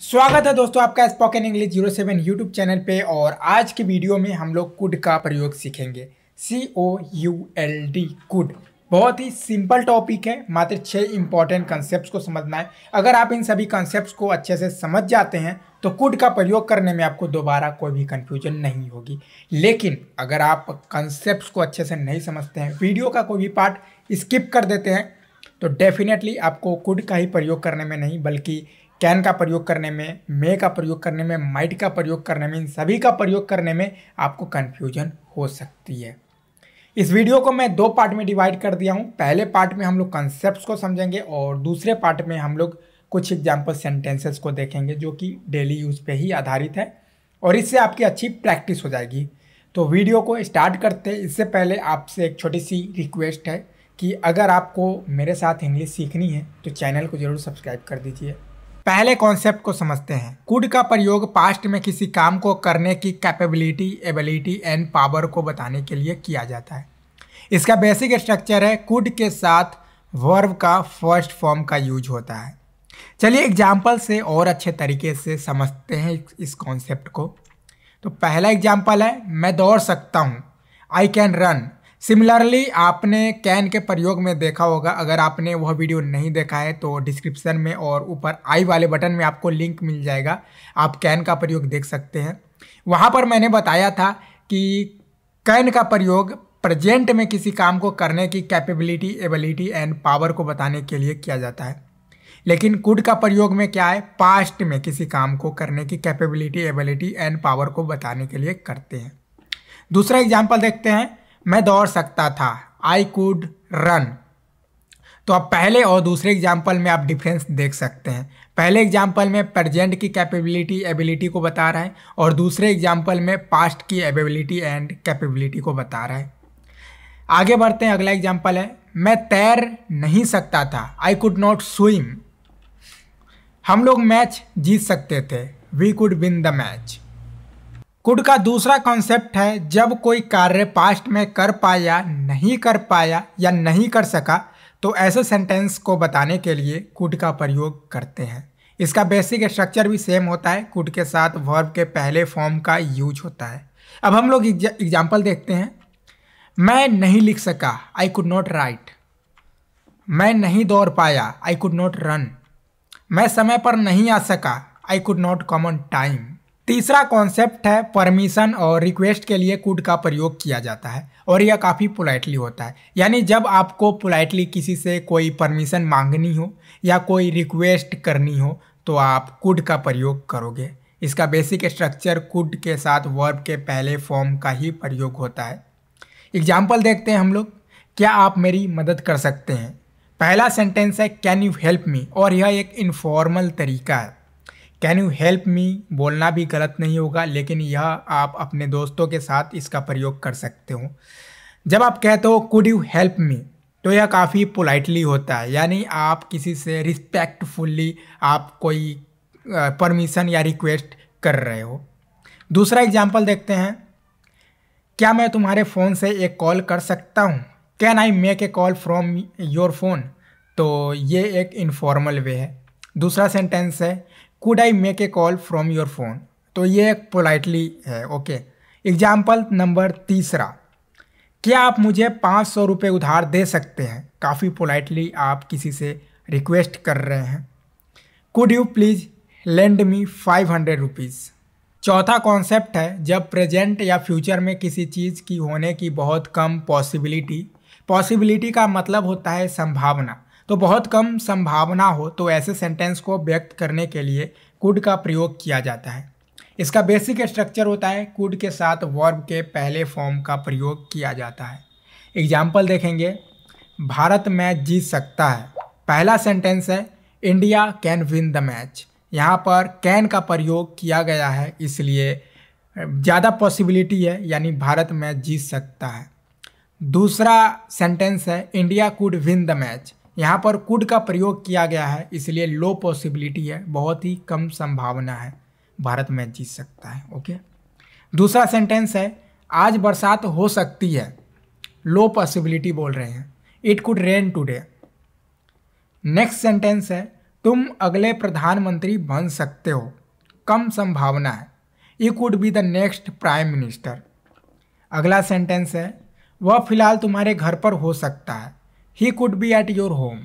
स्वागत है दोस्तों आपका स्पोकन इंग्लिश 07 यूट्यूब चैनल पे। और आज की वीडियो में हम लोग कुड का प्रयोग सीखेंगे। COULD कुड बहुत ही सिंपल टॉपिक है। मात्र 6 इंपॉर्टेंट कंसेप्ट्स को समझना है। अगर आप इन सभी कंसेप्ट्स को अच्छे से समझ जाते हैं तो कुड का प्रयोग करने में आपको दोबारा कोई भी कंफ्यूजन नहीं होगी। लेकिन अगर आप कंसेप्ट्स को अच्छे से नहीं समझते हैं, वीडियो का कोई भी पार्ट स्किप कर देते हैं, तो डेफिनेटली आपको कुड का ही प्रयोग करने में नहीं बल्कि कैन का प्रयोग करने में, मे का प्रयोग करने में, माइट का प्रयोग करने में, इन सभी का प्रयोग करने में आपको कन्फ्यूजन हो सकती है। इस वीडियो को मैं 2 पार्ट में डिवाइड कर दिया हूँ। पहले पार्ट में हम लोग कंसेप्ट्स को समझेंगे और दूसरे पार्ट में हम लोग कुछ एग्जाम्पल सेंटेंसेस को देखेंगे जो कि डेली यूज़ पे ही आधारित है और इससे आपकी अच्छी प्रैक्टिस हो जाएगी। तो वीडियो को स्टार्ट करते हैं। इससे पहले आपसे एक छोटी सी रिक्वेस्ट है कि अगर आपको मेरे साथ इंग्लिश सीखनी है तो चैनल को ज़रूर सब्सक्राइब कर दीजिए। पहले कॉन्सेप्ट को समझते हैं। कुड का प्रयोग पास्ट में किसी काम को करने की कैपेबिलिटी, एबिलिटी एंड पावर को बताने के लिए किया जाता है। इसका बेसिक स्ट्रक्चर है कुड के साथ वर्ब का फर्स्ट फॉर्म का यूज होता है। चलिए एग्जाम्पल से और अच्छे तरीके से समझते हैं इस कॉन्सेप्ट को। तो पहला एग्जाम्पल है, मैं दौड़ सकता हूँ, आई कैन रन। सिमिलरली आपने कैन के प्रयोग में देखा होगा। अगर आपने वह वीडियो नहीं देखा है तो डिस्क्रिप्शन में और ऊपर आई वाले बटन में आपको लिंक मिल जाएगा, आप कैन का प्रयोग देख सकते हैं। वहाँ पर मैंने बताया था कि कैन का प्रयोग प्रेजेंट में किसी काम को करने की कैपेबिलिटी, एबिलिटी एंड पावर को बताने के लिए किया जाता है। लेकिन कुड का प्रयोग में क्या है, पास्ट में किसी काम को करने की कैपेबिलिटी, एबिलिटी एंड पावर को बताने के लिए करते हैं। दूसरा एग्जाम्पल देखते हैं, मैं दौड़ सकता था, आई कुड रन। तो अब पहले और दूसरे एग्जाम्पल में आप डिफरेंस देख सकते हैं। पहले एग्जाम्पल में प्रेजेंट की कैपेबिलिटी, एबिलिटी को बता रहा है और दूसरे एग्जाम्पल में पास्ट की एबिलिटी एंड कैपेबिलिटी को बता रहा है। आगे बढ़ते हैं। अगला एग्जाम्पल है, मैं तैर नहीं सकता था, आई कुड नॉट स्विम। हम लोग मैच जीत सकते थे, we could win the match. Could का दूसरा कॉन्सेप्ट है, जब कोई कार्य पास्ट में कर पाया, नहीं कर पाया या नहीं कर सका तो ऐसे सेंटेंस को बताने के लिए कुड का प्रयोग करते हैं। इसका बेसिक स्ट्रक्चर भी सेम होता है। कुड के साथ वर्ब के पहले फॉर्म का यूज होता है। अब हम लोग एग्जाम्पल देखते हैं। मैं नहीं लिख सका, आई कुड नॉट राइट। मैं नहीं दौड़ पाया, आई कुड नॉट रन। मैं समय पर नहीं आ सका, आई could not come on time. तीसरा कॉन्सेप्ट है, परमिशन और रिक्वेस्ट के लिए कुड का प्रयोग किया जाता है और यह काफ़ी पोलाइटली होता है। यानी जब आपको पोलाइटली किसी से कोई परमिशन मांगनी हो या कोई रिक्वेस्ट करनी हो तो आप कुड का प्रयोग करोगे। इसका बेसिक स्ट्रक्चर कुड के साथ वर्ब के पहले फॉर्म का ही प्रयोग होता है। एग्जाम्पल देखते हैं हम लोग। क्या आप मेरी मदद कर सकते हैं? पहला सेंटेंस है कैन यू हेल्प मी और यह एक इनफॉर्मल तरीका है। कैन यू हेल्प मी बोलना भी गलत नहीं होगा, लेकिन यह आप अपने दोस्तों के साथ इसका प्रयोग कर सकते हो। जब आप कहते हो कुड यू हेल्प मी तो यह काफ़ी पोलाइटली होता है, यानी आप किसी से रिस्पेक्टफुल्ली आप कोई परमिशन या रिक्वेस्ट कर रहे हो। दूसरा एग्जाम्पल देखते हैं। क्या मैं तुम्हारे फ़ोन से एक कॉल कर सकता हूँ? Can I make a call from your phone? तो ये एक इनफॉर्मल वे है। दूसरा सेंटेंस है could I make a call from your phone? तो ये एक पोलाइटली है। ओके। एग्जाम्पल नंबर तीसरा, क्या आप मुझे 500 रुपये उधार दे सकते हैं? काफ़ी पोलाइटली आप किसी से रिक्वेस्ट कर रहे हैं। Could you please lend me 500 rupees? चौथा कॉन्सेप्ट है, जब प्रेजेंट या फ्यूचर में किसी चीज़ की होने की बहुत कम पॉसिबिलिटी का मतलब होता है संभावना। तो बहुत कम संभावना हो तो ऐसे सेंटेंस को व्यक्त करने के लिए कुड का प्रयोग किया जाता है। इसका बेसिक स्ट्रक्चर होता है कुड के साथ वर्ब के पहले फॉर्म का प्रयोग किया जाता है। एग्जाम्पल देखेंगे। भारत मैच जीत सकता है। पहला सेंटेंस है India can win the match. यहाँ पर कैन का प्रयोग किया गया है, इसलिए ज़्यादा पॉसिबिलिटी है, यानी भारत मैच जीत सकता है। दूसरा सेंटेंस है India could win the match. यहाँ पर कुड का प्रयोग किया गया है, इसलिए लो पॉसिबिलिटी है, बहुत ही कम संभावना है भारत मैच जीत सकता है। ओके। दूसरा सेंटेंस है आज बरसात हो सकती है। लो पॉसिबिलिटी बोल रहे हैं, it could rain today. Next sentence है तुम अगले प्रधानमंत्री बन सकते हो, कम संभावना है। You could be the next prime minister. अगला सेंटेंस है, वह फिलहाल तुम्हारे घर पर हो सकता है। He could B at your home.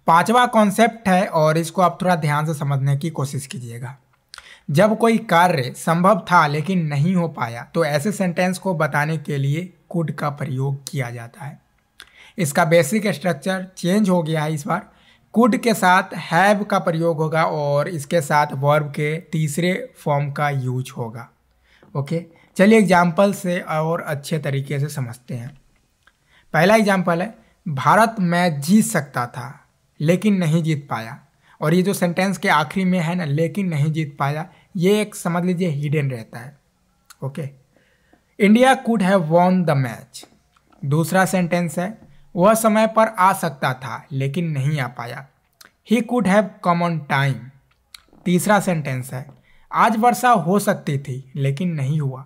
पांचवा कॉन्सेप्ट है और इसको आप थोड़ा ध्यान से समझने की कोशिश कीजिएगा। जब कोई कार्य संभव था लेकिन नहीं हो पाया तो ऐसे सेंटेंस को बताने के लिए कुड का प्रयोग किया जाता है। इसका बेसिक स्ट्रक्चर चेंज हो गया है। इस बार कुड के साथ हैव का प्रयोग होगा और इसके साथ वर्ब के तीसरे फॉर्म का यूज होगा। ओके, चलिए एग्जाम्पल से और अच्छे तरीके से समझते हैं। पहला एग्जाम्पल है, भारत मैच जीत सकता था लेकिन नहीं जीत पाया। और ये जो सेंटेंस के आखिरी में है ना, लेकिन नहीं जीत पाया, ये एक समझ लीजिए हिडन रहता है। Okay, India could have won the match. दूसरा सेंटेंस है, वह समय पर आ सकता था लेकिन नहीं आ पाया। He could have come on time. तीसरा सेंटेंस है, आज वर्षा हो सकती थी लेकिन नहीं हुआ।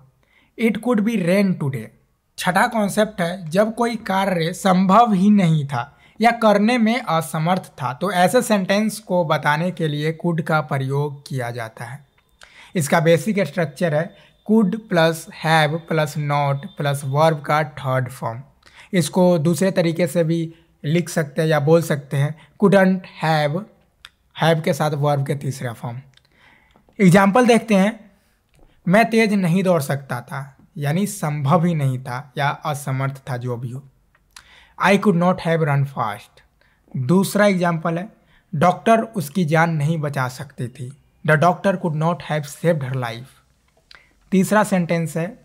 It could be rain today. छठा कॉन्सेप्ट है, जब कोई कार्य संभव ही नहीं था या करने में असमर्थ था तो ऐसे सेंटेंस को बताने के लिए कुड का प्रयोग किया जाता है। इसका बेसिक स्ट्रक्चर है could plus have plus not plus verb का थर्ड फॉर्म। इसको दूसरे तरीके से भी लिख सकते हैं या बोल सकते हैं कुडंट हैव, हैव के साथ वर्ब के तीसरा फॉर्म। एग्जाम्पल देखते हैं, मैं तेज नहीं दौड़ सकता था, यानी संभव ही नहीं था या असमर्थ था, जो भी हो। आई could not have run fast. दूसरा एग्जाम्पल है, डॉक्टर उसकी जान नहीं बचा सकती थी। The doctor could not have saved her life. तीसरा सेंटेंस है,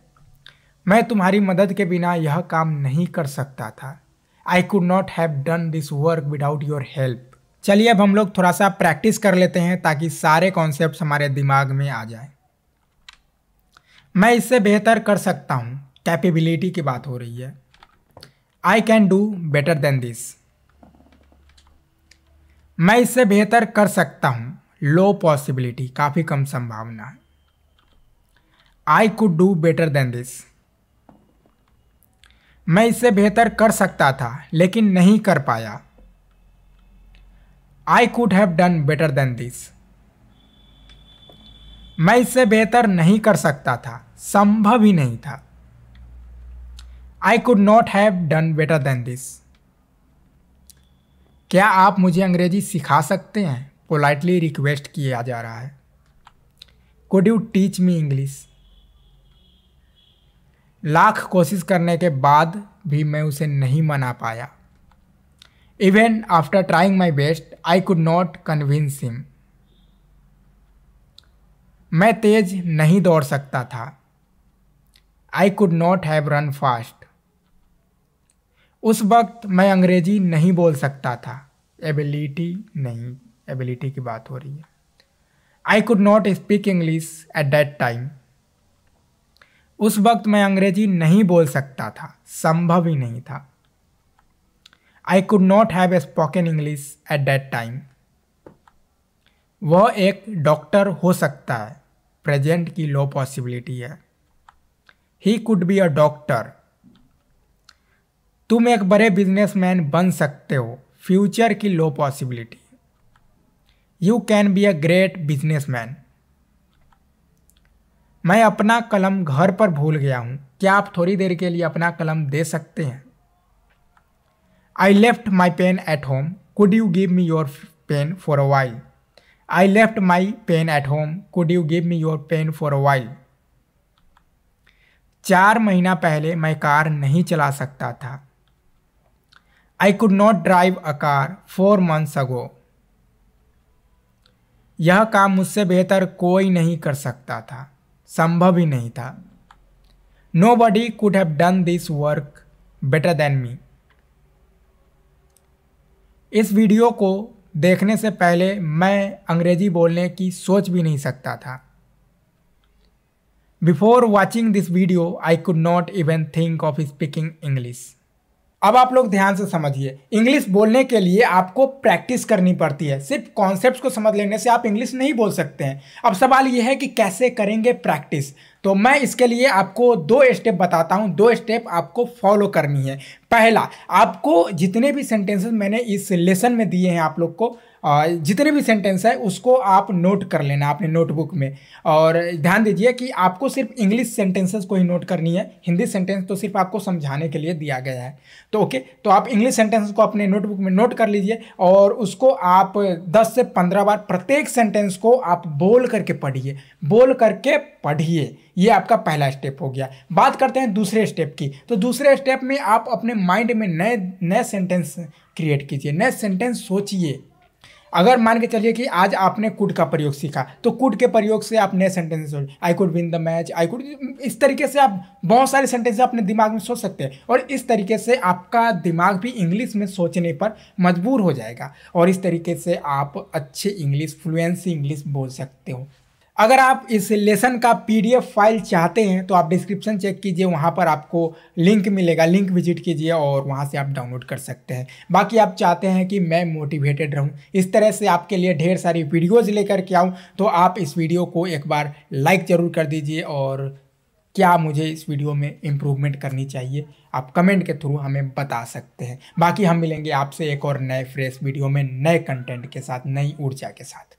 मैं तुम्हारी मदद के बिना यह काम नहीं कर सकता था। I could not have done this work without your help. चलिए अब हम लोग थोड़ा सा प्रैक्टिस कर लेते हैं ताकि सारे कॉन्सेप्ट हमारे दिमाग में आ जाए। मैं इससे बेहतर कर सकता हूँ, कैपेबिलिटी की बात हो रही है। I can do better than this. मैं इससे बेहतर कर सकता हूँ, लो पॉसिबिलिटी, काफ़ी कम संभावना है। I could do better than this. मैं इससे बेहतर कर सकता था लेकिन नहीं कर पाया। I could have done better than this. मैं इससे बेहतर नहीं कर सकता था, संभव ही नहीं था। I could not have done better than this. क्या आप मुझे अंग्रेजी सिखा सकते हैं? पोलाइटली रिक्वेस्ट किया जा रहा है। Could you teach me English? Lakh कोशिश करने के बाद भी मैं उसे नहीं मना पाया। Even after trying my best I could not convince him. मैं तेज नहीं दौड़ सकता था। I could not have run fast. उस वक्त मैं अंग्रेजी नहीं बोल सकता था। एबिलिटी नहीं, एबिलिटी की बात हो रही है। आई could not speak English at that time. उस वक्त मैं अंग्रेजी नहीं बोल सकता था, संभव ही नहीं था। I could not have spoken English at that time. वह एक डॉक्टर हो सकता है, प्रेजेंट की लो पॉसिबिलिटी है। He could be a doctor. तुम एक बड़े बिजनेसमैन बन सकते हो, फ्यूचर की low possibility. You can be a great businessman. मैं अपना कलम घर पर भूल गया हूँ, क्या आप थोड़ी देर के लिए अपना कलम दे सकते हैं? I left my pen at home, could you give me your pen for a while. I left my pen at home, could you give me your pen for a while. 4 महीना पहले मैं कार नहीं चला सकता था। I could not drive a car 4 months ago। यह काम मुझसे बेहतर कोई नहीं कर सकता था, संभव ही नहीं था। Nobody could have done this work better than me। इस वीडियो को देखने से पहले मैं अंग्रेजी बोलने की सोच भी नहीं सकता था। Before watching this video, I could not even think of speaking English। अब आप लोग ध्यान से समझिए, इंग्लिश बोलने के लिए आपको प्रैक्टिस करनी पड़ती है। सिर्फ कॉन्सेप्ट्स को समझ लेने से आप इंग्लिश नहीं बोल सकते हैं। अब सवाल ये है कि कैसे करेंगे प्रैक्टिस। तो मैं इसके लिए आपको 2 स्टेप बताता हूं, 2 स्टेप आपको फॉलो करनी है। पहला, आपको जितने भी सेंटेंसेस मैंने इस लेसन में दिए हैं आप लोग को, जितने भी सेंटेंस है उसको आप नोट कर लेना अपने नोटबुक में। और ध्यान दीजिए कि आपको सिर्फ इंग्लिश सेंटेंसेस को ही नोट करनी है, हिंदी सेंटेंस तो सिर्फ आपको समझाने के लिए दिया गया है। तो ओके, तो आप इंग्लिश सेंटेंस को अपने नोटबुक में नोट कर लीजिए और उसको आप 10 से 15 बार प्रत्येक सेंटेंस को आप बोल करके पढ़िए, बोल करके पढ़िए। ये आपका पहला स्टेप हो गया। बात करते हैं दूसरे स्टेप की। तो दूसरे स्टेप में आप अपने माइंड में नए नए सेंटेंस क्रिएट कीजिए, नए सेंटेंस सोचिए। अगर मान के चलिए कि आज आपने कुड का प्रयोग सीखा, तो कुड के प्रयोग से आप नए सेंटेंस सोचिए, I could win the match, I could, इस तरीके से आप बहुत सारे सेंटेंस अपने दिमाग में सोच सकते हैं और इस तरीके से आपका दिमाग भी इंग्लिश में सोचने पर मजबूर हो जाएगा और इस तरीके से आप अच्छे इंग्लिश, फ्लुएंसी इंग्लिश बोल सकते हो। अगर आप इस लेसन का पीडीएफ फाइल चाहते हैं तो आप डिस्क्रिप्शन चेक कीजिए, वहाँ पर आपको लिंक मिलेगा, लिंक विजिट कीजिए और वहाँ से आप डाउनलोड कर सकते हैं। बाकी आप चाहते हैं कि मैं मोटिवेटेड रहूँ, इस तरह से आपके लिए ढेर सारी वीडियोज़ लेकर के आऊँ, तो आप इस वीडियो को एक बार लाइक ज़रूर कर दीजिए और क्या मुझे इस वीडियो में इम्प्रूवमेंट करनी चाहिए आप कमेंट के थ्रू हमें बता सकते हैं। बाकी हम मिलेंगे आपसे एक और नए फ्रेश वीडियो में, नए कंटेंट के साथ, नई ऊर्जा के साथ।